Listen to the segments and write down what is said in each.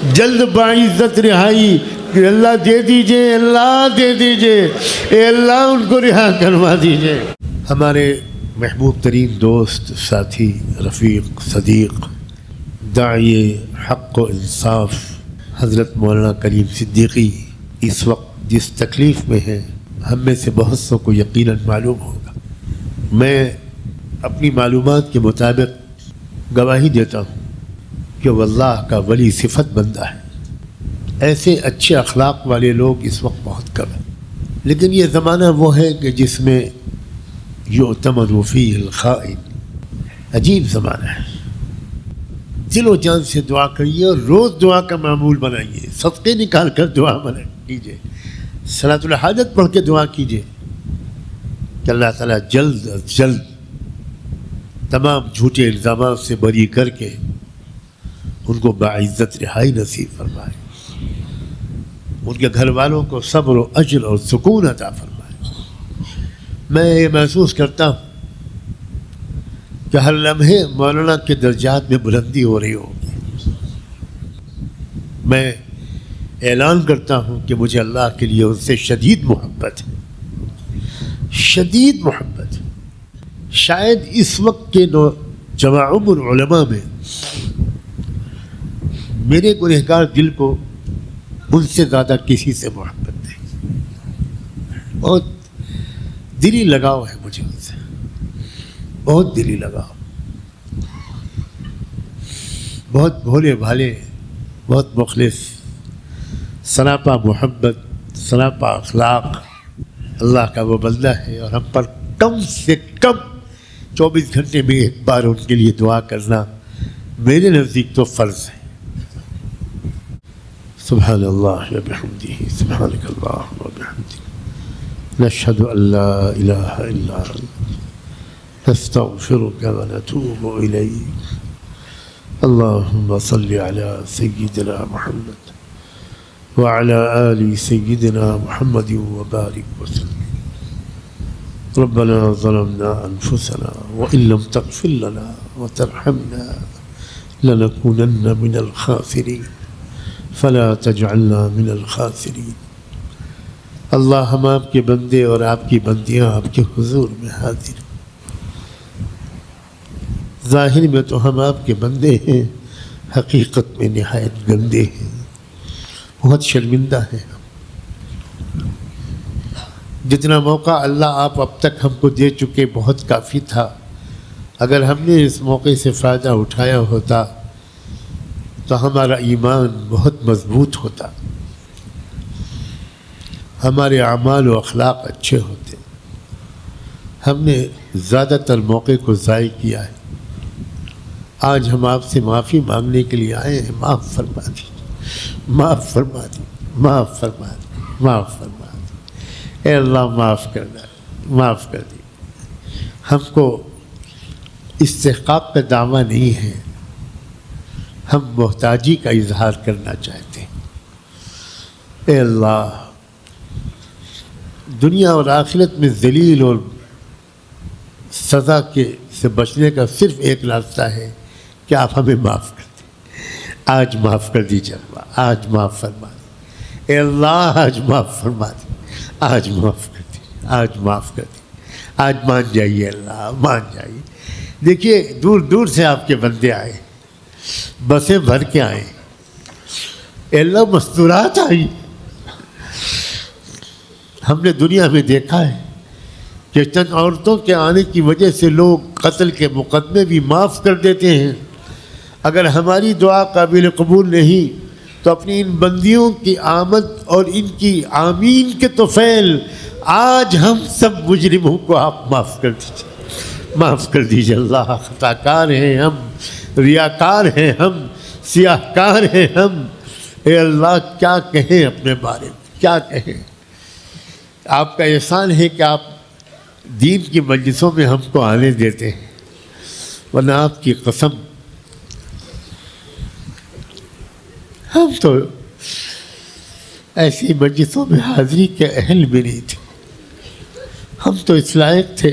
جلد باعزت رہائی کہ اللہ دے دیجئے، اللہ دے دیجئے، اے اللہ ان کو رہا کروا دیجئے۔ ہمارے محبوب ترین دوست، ساتھی، رفیق، صدیق، داعی حق و انصاف حضرت مولانا کریم صدیقی اس وقت جس تکلیف میں ہیں ہم میں سے بہت سو کو یقیناً معلوم ہوگا۔ میں اپنی معلومات کے مطابق گواہی دیتا ہوں کہ وہ اللہ کا ولی صفت بندہ ہے۔ ایسے اچھے اخلاق والے لوگ اس وقت بہت کم ہیں، لیکن یہ زمانہ وہ ہے کہ جس میں یؤتمن فیہ الخائن، عجیب زمانہ ہے۔ دل و جان سے دعا کریے اور روز دعا کا معمول بنائیے، صدقے نکال کر دعا کیجیے، صلاۃ الحاجت پڑھ کے دعا کیجیے کہ اللہ تعالیٰ جلد از جلد تمام جھوٹے الزامات سے بری کر کے ان کو باعزت رہائی نصیب فرمائے، ان کے گھر والوں کو صبر و اجر اور سکون عطا فرمائے۔ میں یہ محسوس کرتا ہوں کہ ہر لمحے مولانا کے درجات میں بلندی ہو رہی ہوگی۔ میں اعلان کرتا ہوں کہ مجھے اللہ کے لیے ان سے شدید محبت ہے، شدید محبت ہے۔ شاید اس وقت کے جوان عمر علماء میں میرے گنہگار دل کو ان سے زیادہ کسی سے محبت نہیں۔ بہت دلی لگاؤ ہے مجھے ان سے، بہت دلی لگاؤ، بہت بھولے بھالے، بہت مخلص، سراپا محبت، سراپا اخلاق اللہ کا وہ بندہ ہے، اور ہم پر کم سے کم 24 گھنٹے میں ایک بار ان کے لیے دعا کرنا میرے نزدیک تو فرض ہے۔ سبحان اللہ وبحمدہ، سبحانک اللہم وبحمدک، نشہد ان لا الہ الا انت، نستغفرک ونتوب الیک۔ اللہم صل علی سیدنا محمد وعلى آل سيدنا محمد وبارك وسلم۔ ربنا ظلمنا أنفسنا وإن لم تغفر لنا وترحمنا لنكونن من الخاسرين فلا تجعلنا من الخاسرين۔ اللہ ہم آپ کے بندے اور آپ کی بندیاں آپ کے حضور میں حاضر ہیں۔ ظاہر میں تو ہم آپ کے بندے ہیں، حقیقت میں نہایت گندے ہیں، بہت شرمندہ ہے۔ جتنا موقع اللہ آپ اب تک ہم کو دے چکے بہت کافی تھا۔ اگر ہم نے اس موقع سے فائدہ اٹھایا ہوتا تو ہمارا ایمان بہت مضبوط ہوتا، ہمارے اعمال و اخلاق اچھے ہوتے۔ ہم نے زیادہ تر موقع کو ضائع کیا ہے۔ آج ہم آپ سے معافی مانگنے کے لیے آئے ہیں، معاف فرما دیجیے، معاف فرما دی، معاف فرما دی، معاف فرما دی۔ اے اللہ معاف کرنا، معاف کر دی۔ ہم کو استحقاق کا دعویٰ نہیں ہے، ہم محتاجی کا اظہار کرنا چاہتے ہیں۔ اے اللہ، دنیا اور آخرت میں ذلیل اور سزا کے سے بچنے کا صرف ایک راستہ ہے کہ آپ ہمیں معاف کر دیں۔ آج معاف کر دیجیے اللہ، آج معاف فرما دیں۔ اے اللہ آج معاف فرما دیں، آج معاف کر دیں، آج معاف کر دیں، آج مان جائیے اللہ، مان جائیے۔ دیکھیے دور دور سے آپ کے بندے آئے، بسیں بھر کے آئے، اے اللہ مستورات آئی۔ ہم نے دنیا میں دیکھا ہے کہ چند عورتوں کے آنے کی وجہ سے لوگ قتل کے مقدمے بھی معاف کر دیتے ہیں۔ اگر ہماری دعا قابل قبول نہیں تو اپنی ان بندیوں کی آمد اور ان کی آمین کے طفیل آج ہم سب مجرموں کو آپ معاف کر دیجیے، معاف کر دیجیے اللہ۔ خطا کار ہیں ہم، ریاکار ہیں ہم، سیاہ کار ہیں ہم۔ اے اللہ کیا کہیں اپنے بارے میں، کیا کہیں۔ آپ کا احسان ہے کہ آپ دین کی مجلسوں میں ہم کو آنے دیتے ہیں، ورنہ آپ کی قسم ہم تو ایسی مجلسوں میں حاضری کے اہل بھی نہیں تھے۔ ہم تو اس لائق تھے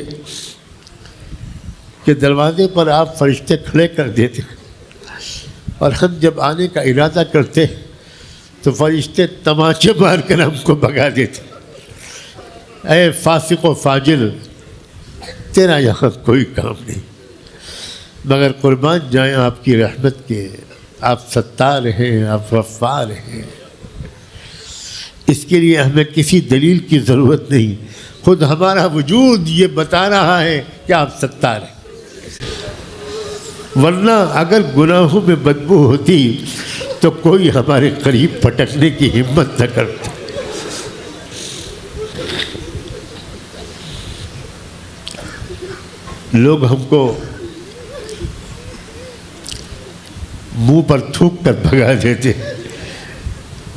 کہ دروازے پر آپ فرشتے کھڑے کر دیتے، اور ہم جب آنے کا ارادہ کرتے تو فرشتے تماچے مار کر ہم کو بھگا دیتے. اے فاسق و فاجر، تیرا یہاں کوئی کام نہیں. مگر قربان جائیں آپ کی رحمت کے، آپ ستار ہیں، آپ غفار ہیں. اس کے لیے ہمیں کسی دلیل کی ضرورت نہیں، خود ہمارا وجود یہ بتا رہا ہے کہ آپ ستار ہیں. ورنہ اگر گناہوں میں بدبو ہوتی تو کوئی ہمارے قریب پٹکنے کی ہمت نہ کرتا. لوگ ہم کو منہ پر تھوک کر بھگا دیتے،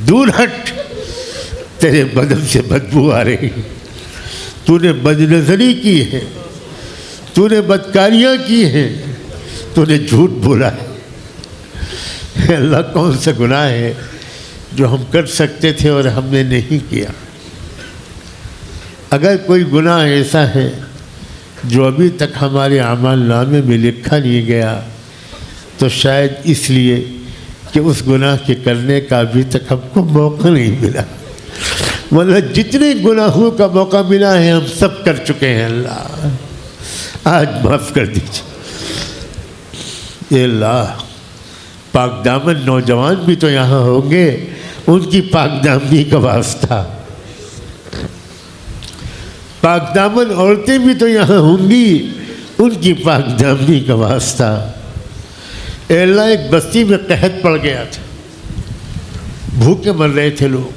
دور ہٹ، تیرے بدن سے بدبو آ رہی، تو نے بد نظری کی ہے، تو نے بدکاریاں کی ہیں، تو نے جھوٹ بولا ہے. اللہ کون سا گناہ ہے جو ہم کر سکتے تھے اور ہم نے نہیں کیا؟ اگر کوئی گناہ ایسا ہے جو ابھی تک ہمارے اعمال نامے میں لکھا نہیں گیا تو شاید اس لیے کہ اس گناہ کے کرنے کا ابھی تک ہم کو موقع نہیں ملا. مطلب جتنے گناہوں کا موقع ملا ہے ہم سب کر چکے ہیں. اللہ آج معاف کر دیجیے. اے اللہ، پاک دامن نوجوان بھی تو یہاں ہوں گے، ان کی پاک دامنی کا واسطہ. پاک دامن عورتیں بھی تو یہاں ہوں گی، ان کی پاک دامنی کا واسطہ. اے اللہ، ایک بستی میں قحط پڑ گیا تھا، بھوکے مر رہے تھے لوگ.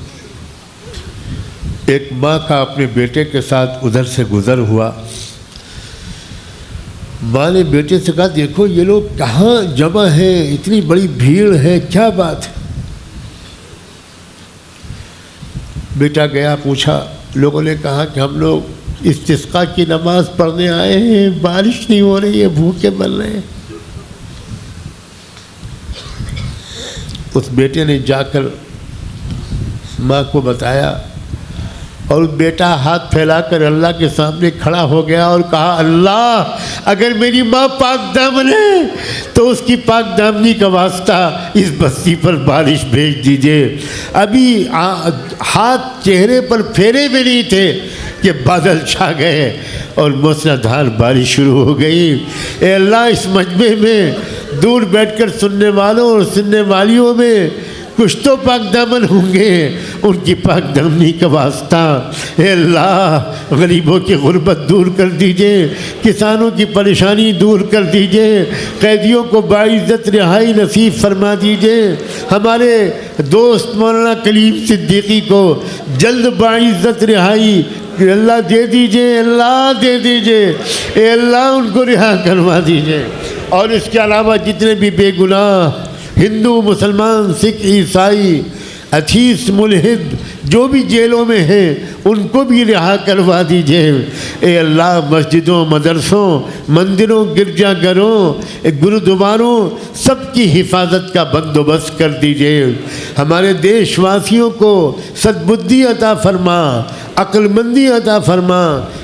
ایک ماں کا اپنے بیٹے کے ساتھ ادھر سے گزر ہوا. ماں نے بیٹے سے کہا، دیکھو یہ لوگ کہاں جمع ہیں، اتنی بڑی بھیڑ ہے، کیا بات ہے؟ بیٹا گیا، پوچھا. لوگوں نے کہا کہ ہم لوگ استسقاء کی نماز پڑھنے آئے ہیں، بارش نہیں ہو رہی ہے، بھوکے مر رہے ہیں. اس بیٹے نے جا کر ماں کو بتایا اور بیٹا ہاتھ پھیلا کر اللہ کے سامنے کھڑا ہو گیا اور کہا، اللہ اگر میری ماں پاک دامن ہے تو اس کی پاک دامنی کا واسطہ اس بستی پر بارش بھیج دیجئے. ابھی ہاتھ چہرے پر پھیرے بھی نہیں تھے کہ بادل چھا گئے اور موسلادھار بارش شروع ہو گئی. اے اللہ، اس مجمع میں دور بیٹھ کر سننے والوں اور سننے والیوں میں کچھ تو پاک دامن ہوں گے، ان کی پاک دامنی کا واسطہ. اے اللہ، غریبوں کی غربت دور کر دیجئے، کسانوں کی پریشانی دور کر دیجئے، قیدیوں کو باعزت رہائی نصیب فرما دیجئے. ہمارے دوست مولانا کلیم صدیقی کو جلد باعزت رہائی اللہ دے دیجئے، اللہ دے دیجئے. اے اللہ، ان کو رہا کروا دیجئے. اور اس کے علاوہ جتنے بھی بے گناہ ہندو، مسلمان، سکھ، عیسائی، اتھیس، ملحد جو بھی جیلوں میں ہیں ان کو بھی رہا کروا دیجئے. اے اللہ، مسجدوں، مدرسوں، مندروں، گرجا گھروں، گرودواروں سب کی حفاظت کا بندوبست کر دیجئے. ہمارے دیش واسیوں کو سدبدھی عطا فرما، عقل مندی عطا فرما،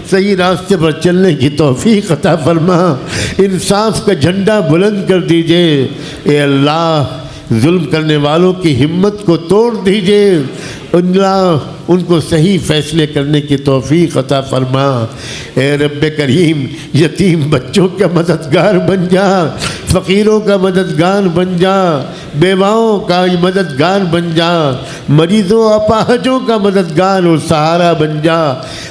صحیح راستے پر چلنے کی توفیق عطا فرما، انصاف کا جھنڈا بلند کر دیجئے. اے اللہ، ظلم کرنے والوں کی ہمت کو توڑ دیجئے. اللہ، ان کو صحیح فیصلے کرنے کی توفیق عطا فرما. اے رب کریم، یتیم بچوں کا مددگار بن جا، فقیروں کا مددگار بن جا، بیواؤں کا مددگار بن جا، مریضوں اپاہجوں کا مددگار اور سہارا بن جا.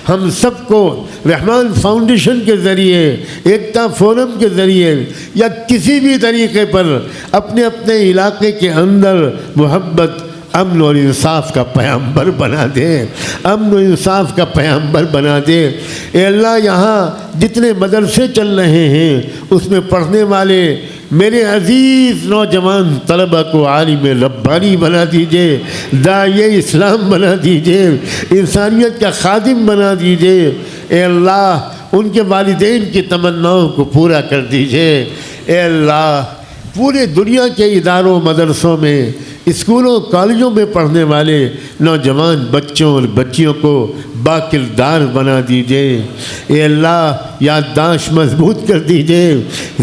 ہم سب کو رحمان فاؤنڈیشن کے ذریعے، ایکتا فورم کے ذریعے یا کسی بھی طریقے پر اپنے اپنے علاقے کے اندر محبت، امن اور انصاف کا پیغمبر بنا دے، امن و انصاف کا پیغمبر بنا دے. اے اللہ، یہاں جتنے مدرسے چل رہے ہیں اس میں پڑھنے والے میرے عزیز نوجوان طلبہ کو عالم ربانی بنا دیجئے، داعی اسلام بنا دیجئے، انسانیت کا خادم بنا دیجئے. اے اللہ، ان کے والدین کی تمناؤں کو پورا کر دیجئے. اے اللہ، پورے دنیا کے اداروں مدرسوں میں اسکولوں کالجوں میں پڑھنے والے نوجوان بچوں اور بچیوں کو باکردار بنا دیجئے۔ اے اللہ یادداشت مضبوط کر دیجئے،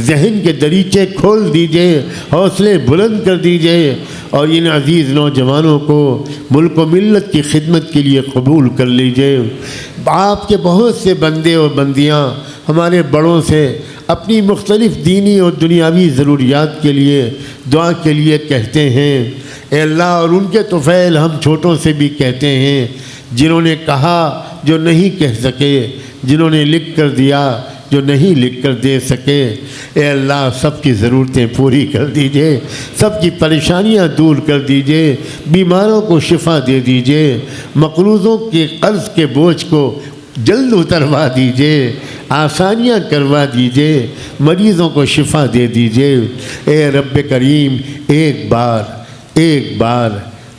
ذہن کے دریچے کھول دیجئے، حوصلے بلند کر دیجئے، اور ان عزیز نوجوانوں کو ملک و ملت کی خدمت کے لیے قبول کر لیجئے۔ آپ کے بہت سے بندے اور بندیاں ہمارے بڑوں سے اپنی مختلف دینی اور دنیاوی ضروریات کے لیے دعا کے لیے کہتے ہیں۔ اے اللہ، اور ان کے طفیل ہم چھوٹوں سے بھی کہتے ہیں، جنہوں نے کہا جو نہیں کہہ سکے، جنہوں نے لکھ کر دیا جو نہیں لکھ کر دے سکے۔ اے اللہ، سب کی ضرورتیں پوری کر دیجئے، سب کی پریشانیاں دور کر دیجئے، بیماروں کو شفا دے دیجئے، مقروضوں کے قرض کے بوجھ کو جلد اتروا دیجئے، آسانیاں کروا دیجئے، مریضوں کو شفا دے دیجئے۔ اے رب کریم، ایک بار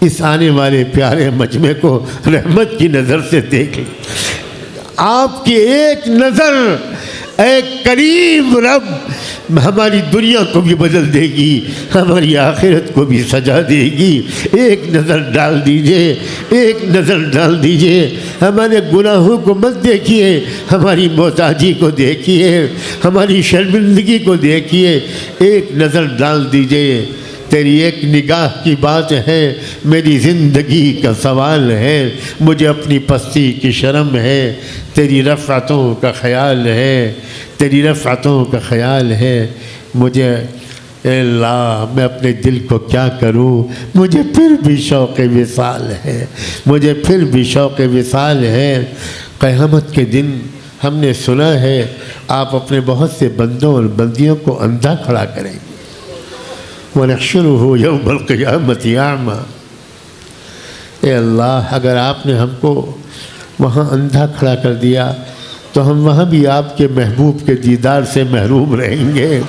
اس آنے والے پیارے مجمع کو رحمت کی نظر سے دیکھ لیں۔ آپ کی ایک نظر اے کریم رب ہماری دنیا کو بھی بدل دے گی، ہماری آخرت کو بھی سجا دے گی۔ ایک نظر ڈال دیجئے، ایک نظر ڈال دیجئے، ہمارے گناہوں کو مت دیکھیے، ہماری محتاجی کو دیکھیے، ہماری شرمندگی کو دیکھیے، ایک نظر ڈال دیجئے۔ تیری ایک نگاہ کی بات ہے، میری زندگی کا سوال ہے، مجھے اپنی پستی کی شرم ہے، تیری رفعتوں کا خیال ہے، تیری رفعتوں کا خیال ہے مجھے۔ اے اللہ، میں اپنے دل کو کیا کروں، مجھے پھر بھی شوق وصال ہے، مجھے پھر بھی شوق وصال ہے۔ قیامت کے دن ہم نے سنا ہے آپ اپنے بہت سے بندوں اور بندیوں کو اندھا کھڑا کریں گے۔ وَنَحْشُرُهُ يَوْمَ الْقِيَامَةِ أَعْمَى۔ اے اللہ، اگر آپ نے ہم کو وہاں اندھا کھڑا کر دیا تو ہم وہاں بھی آپ کے محبوب کے دیدار سے محروم رہیں گے،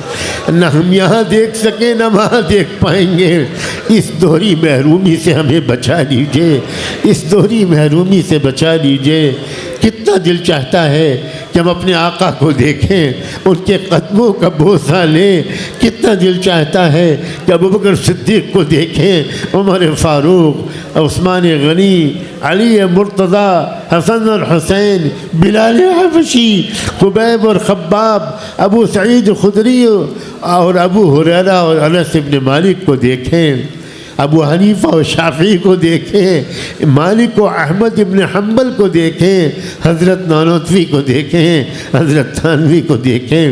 نہ ہم یہاں دیکھ سکیں نہ وہاں دیکھ پائیں گے۔ اس دوہری محرومی سے ہمیں بچا لیجئے، اس دوہری محرومی سے بچا لیجئے۔ کتنا دل چاہتا ہے کہ ہم اپنے آقا کو دیکھیں، ان کے قدموں کا بوسہ لیں۔ کتنا دل چاہتا ہے کہ ابوبکر صدیق کو دیکھیں، عمر فاروق، عثمان غنی، علی مرتضیٰ، حسن اور حسین، بلال حبشی، خبیب اور خباب، ابو سعید خدری اور ابو ہریرہ اور انس بن مالک کو دیکھیں، ابو حنیفہ و شافعی کو دیکھیں، مالک و احمد ابن حنبل کو دیکھیں، حضرت نانوتوی کو دیکھیں، حضرت تھانوی کو دیکھیں۔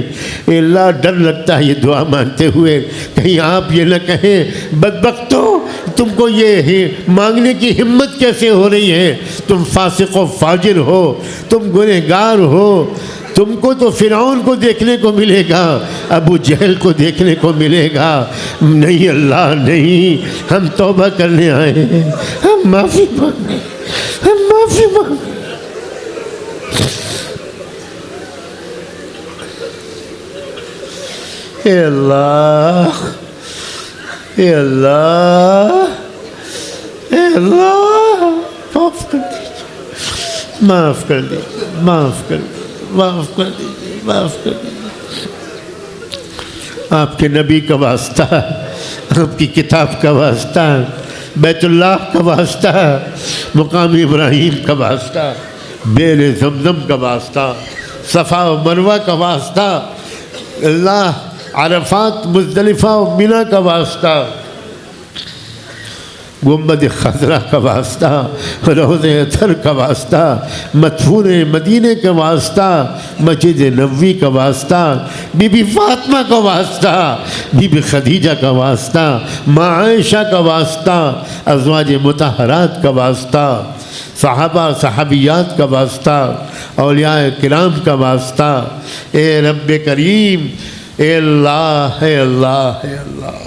اے اللہ، ڈر لگتا ہے یہ دعا مانتے ہوئے کہیں آپ یہ نہ کہیں بدبختوں، تم کو یہ مانگنے کی ہمت کیسے ہو رہی ہے، تم فاسق و فاجر ہو، تم گنہگار ہو، تم کو تو فرعون کو دیکھنے کو ملے گا، ابو جہل کو دیکھنے کو ملے گا۔ نہیں اللہ نہیں، ہم توبہ کرنے آئے ہیں، ہم معافی مانگیں، ہم معافی مانگیں۔ اے اللہ، اے اللہ، اے اللہ، معاف کر دیجیے، معاف کر دیجیے، معاف کر دیجیے، معاف کر دیجیے، معاف کر دیجیے۔ آپ کے نبی کا واسطہ، آپ کی کتاب کا واسطہ، بیت اللہ کا واسطہ، مقام ابراہیم کا واسطہ، بیر زمزم کا واسطہ، صفا و مروہ کا واسطہ، اللہ عرفات مزدلفہ و منی کا واسطہ، گنبد خضرا کا واسطہ، روضہ اطہر کا واسطہ، مدفون مدینے کا واسطہ، مسجد نبوی کا واسطہ، بی بی فاطمہ کا واسطہ، بی بی خدیجہ کا واسطہ، ماں عائشہ کا واسطہ، ازواج مطہرات کا واسطہ، صحابہ صحابیات کا واسطہ، اولیاء کرام کا واسطہ۔ اے رب کریم، اے اللہ، اے اللہ، اے اللہ،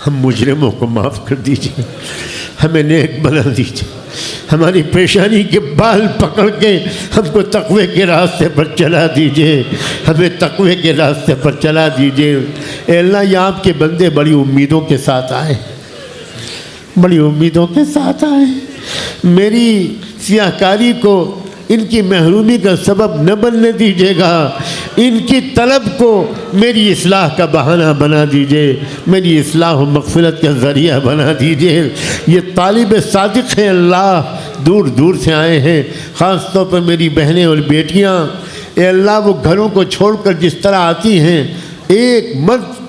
ہم مجرموں کو معاف کر دیجئے، ہمیں نیک بنا دیجئے، ہماری پریشانی کے بال پکڑ کے ہم کو تقوی کے راستے پر چلا دیجئے، ہمیں تقوی کے راستے پر چلا دیجئے۔ اے اللہ، یہ آپ کے بندے بڑی امیدوں کے ساتھ آئے، بڑی امیدوں کے ساتھ آئے، میری سیاہ کاری کو ان کی محرومی کا سبب نہ بننے دیجیے گا۔ ان کی طلب کو میری اصلاح کا بہانہ بنا دیجئے، میری اصلاح و مغفرت کا ذریعہ بنا دیجئے۔ یہ طالب صادق ہیں اللہ، دور دور سے آئے ہیں، خاص طور پر میری بہنیں اور بیٹیاں، اے اللہ وہ گھروں کو چھوڑ کر جس طرح آتی ہیں، ایک مرد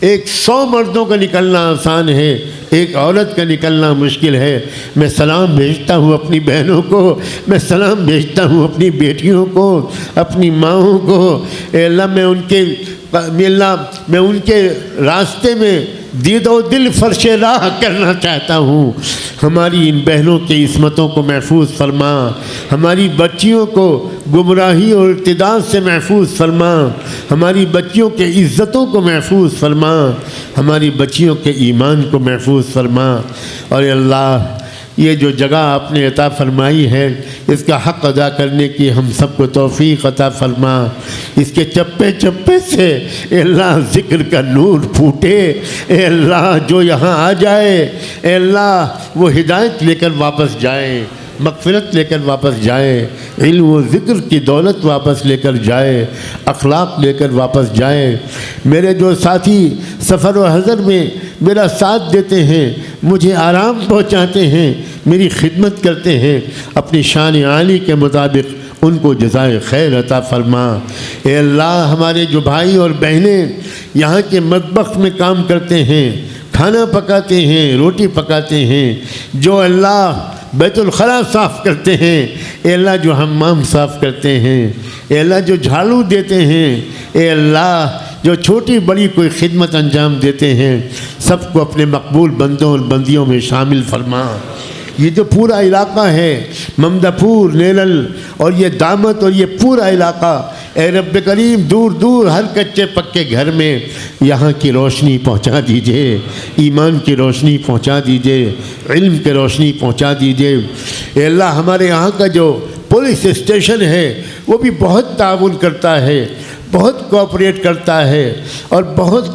100 مردوں کا نکلنا آسان ہے، ایک عورت کا نکلنا مشکل ہے۔ میں سلام بھیجتا ہوں اپنی بہنوں کو، میں سلام بھیجتا ہوں اپنی بیٹیوں کو، اپنی ماؤں کو۔ اے اللہ میں ان کے راستے میں دید و دل فرش راہ کرنا چاہتا ہوں۔ ہماری ان بہنوں کی عصمتوں کو محفوظ فرما، ہماری بچیوں کو گمراہی اور ارتداد سے محفوظ فرما، ہماری بچیوں کے عزتوں کو محفوظ فرما، ہماری بچیوں کے ایمان کو محفوظ فرما۔ اور اے اللہ یہ جو جگہ آپ نے عطا فرمائی ہے، اس کا حق ادا کرنے کی ہم سب کو توفیق عطا فرما۔ اس کے چپے چپے سے اے اللہ ذکر کا نور پھوٹے، اے اللہ جو یہاں آ جائے اے اللہ وہ ہدایت لے کر واپس جائے، مغفرت لے کر واپس جائے، علم و ذکر کی دولت واپس لے کر جائے، اخلاق لے کر واپس جائے۔ میرے جو ساتھی سفر و حضر میں میرا ساتھ دیتے ہیں، مجھے آرام پہنچاتے ہیں، میری خدمت کرتے ہیں، اپنی شان عالی کے مطابق ان کو جزائے خیر عطا فرما۔ اے اللہ ہمارے جو بھائی اور بہنیں یہاں کے مطبخ میں کام کرتے ہیں، کھانا پکاتے ہیں، روٹی پکاتے ہیں، جو اللہ بیت الخلاء صاف کرتے ہیں، اے اللہ جو حمام صاف کرتے ہیں، اے اللہ جو جھاڑو دیتے ہیں، اے اللہ جو چھوٹی بڑی کوئی خدمت انجام دیتے ہیں، سب کو اپنے مقبول بندوں اور بندیوں میں شامل فرما۔ یہ جو پورا علاقہ ہے ممدہ پور، نیلل اور یہ دامت اور یہ پورا علاقہ، اے رب کریم دور دور ہر کچے پکے گھر میں یہاں کی روشنی پہنچا دیجئے، ایمان کی روشنی پہنچا دیجئے، علم کی روشنی پہنچا دیجئے۔ اے اللہ ہمارے یہاں کا جو پولیس اسٹیشن ہے وہ بھی بہت تعاون کرتا ہے، بہت کوآپریٹ کرتا ہے اور بہت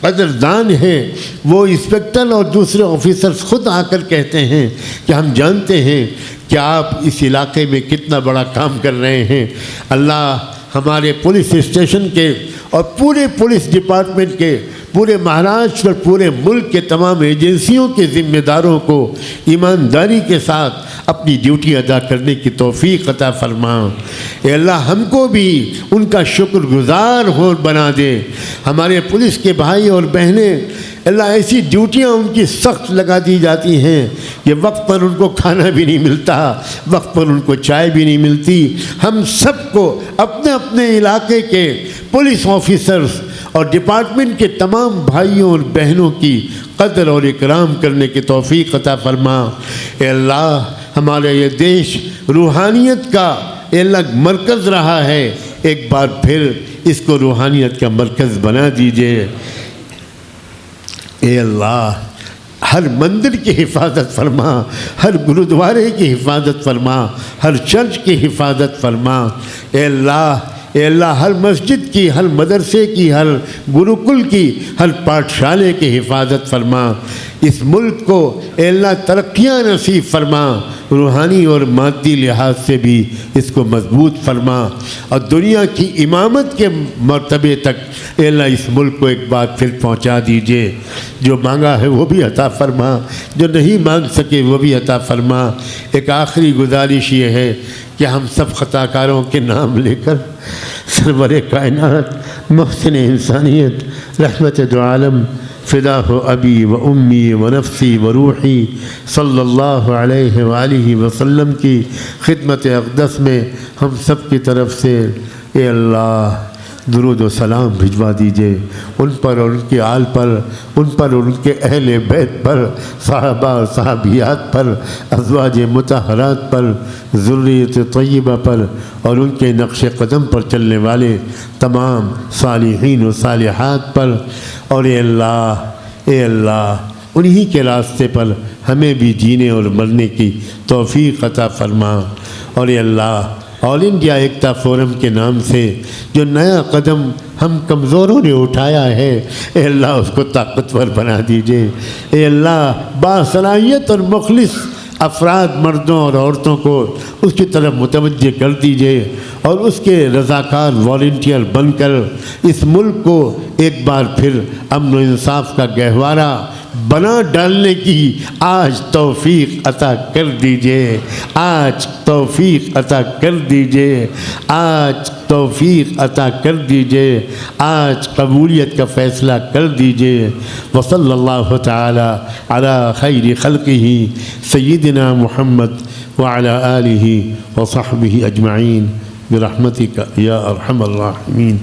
قدردان ہے۔ وہ انسپکٹر اور دوسرے آفیسرز خود آ کر کہتے ہیں کہ ہم جانتے ہیں کہ آپ اس علاقے میں کتنا بڑا کام کر رہے ہیں۔ اللہ ہمارے پولیس اسٹیشن کے اور پورے پولیس ڈپارٹمنٹ کے، پورے مہاراشٹر اور پورے ملک کے تمام ایجنسیوں کے ذمہ داروں کو ایمانداری کے ساتھ اپنی ڈیوٹی ادا کرنے کی توفیق عطا فرما۔ اے اللہ ہم کو بھی ان کا شکر گزار ہو بنا دے۔ ہمارے پولیس کے بھائی اور بہنیں اللہ ایسی ڈیوٹیاں ان کی سخت لگا دی جاتی ہیں کہ وقت پر ان کو کھانا بھی نہیں ملتا، وقت پر ان کو چائے بھی نہیں ملتی۔ ہم سب کو اپنے اپنے علاقے کے پولیس آفیسرز اور ڈپارٹمنٹ کے تمام بھائیوں اور بہنوں کی قدر اور اکرام کرنے کی توفیق عطا فرما۔ اے اللہ ہمارا یہ دیش روحانیت کا اے اللہ مرکز رہا ہے، ایک بار پھر اس کو روحانیت کا مرکز بنا دیجئے۔ اے اللہ ہر مندر کی حفاظت فرما، ہر گرودوارے کی حفاظت فرما، ہر چرچ کی حفاظت فرما۔ اے اللہ ہر مسجد کی، ہر مدرسے کی، ہر گروکل کی، ہر پاٹھشالے کی حفاظت فرما۔ اس ملک کو اے اللہ ترقیاں نصیب فرما، روحانی اور مادی لحاظ سے بھی اس کو مضبوط فرما، اور دنیا کی امامت کے مرتبے تک اے اللہ اس ملک کو ایک بار پھر پہنچا دیجئے۔ جو مانگا ہے وہ بھی عطا فرما، جو نہیں مانگ سکے وہ بھی عطا فرما۔ ایک آخری گزارش یہ ہے کہ ہم سب خطا کاروں کے نام لے کر سرور کائنات محسن انسانیت رحمت دو عالم فدا ہو ابی و امی و نفسی و روحی صلی اللہ علیہ وآلہ وسلم کی خدمت اقدس میں ہم سب کی طرف سے اے اللہ درود و سلام بھجوا دیجئے ان پر اور ان کے آل پر، ان پر اور ان کے اہل بیت پر، صحابہ اور صحابیات پر، ازواج مطہرات پر، ذریت طیبہ پر، اور ان کے نقش قدم پر چلنے والے تمام صالحین و صالحات پر۔ اور اے اللہ انہی کے راستے پر ہمیں بھی جینے اور مرنے کی توفیق عطا فرما۔ اور اے اللہ آل انڈیا ایکتا فورم کے نام سے جو نیا قدم ہم کمزوروں نے اٹھایا ہے اے اللہ اس کو طاقتور بنا دیجئے۔ اے اللہ باصلاحیت اور مخلص افراد مردوں اور عورتوں کو اس کی طرف متوجہ کر دیجئے، اور اس کے رضاکار والنٹیئر بن کر اس ملک کو ایک بار پھر امن و انصاف کا گہوارہ بنا ڈالنے کی آج توفیق عطا کر دیجئے، آج توفیق عطا کر دیجئے، آج توفیق عطا کر دیجئے، آج قبولیت کا فیصلہ کر دیجئے۔ وصلی اللہ تعالی علی خیر خلقہ سیدنا محمد وعلی آلہ وصحبہ اجمعین برحمتک یا ارحم الراحمین۔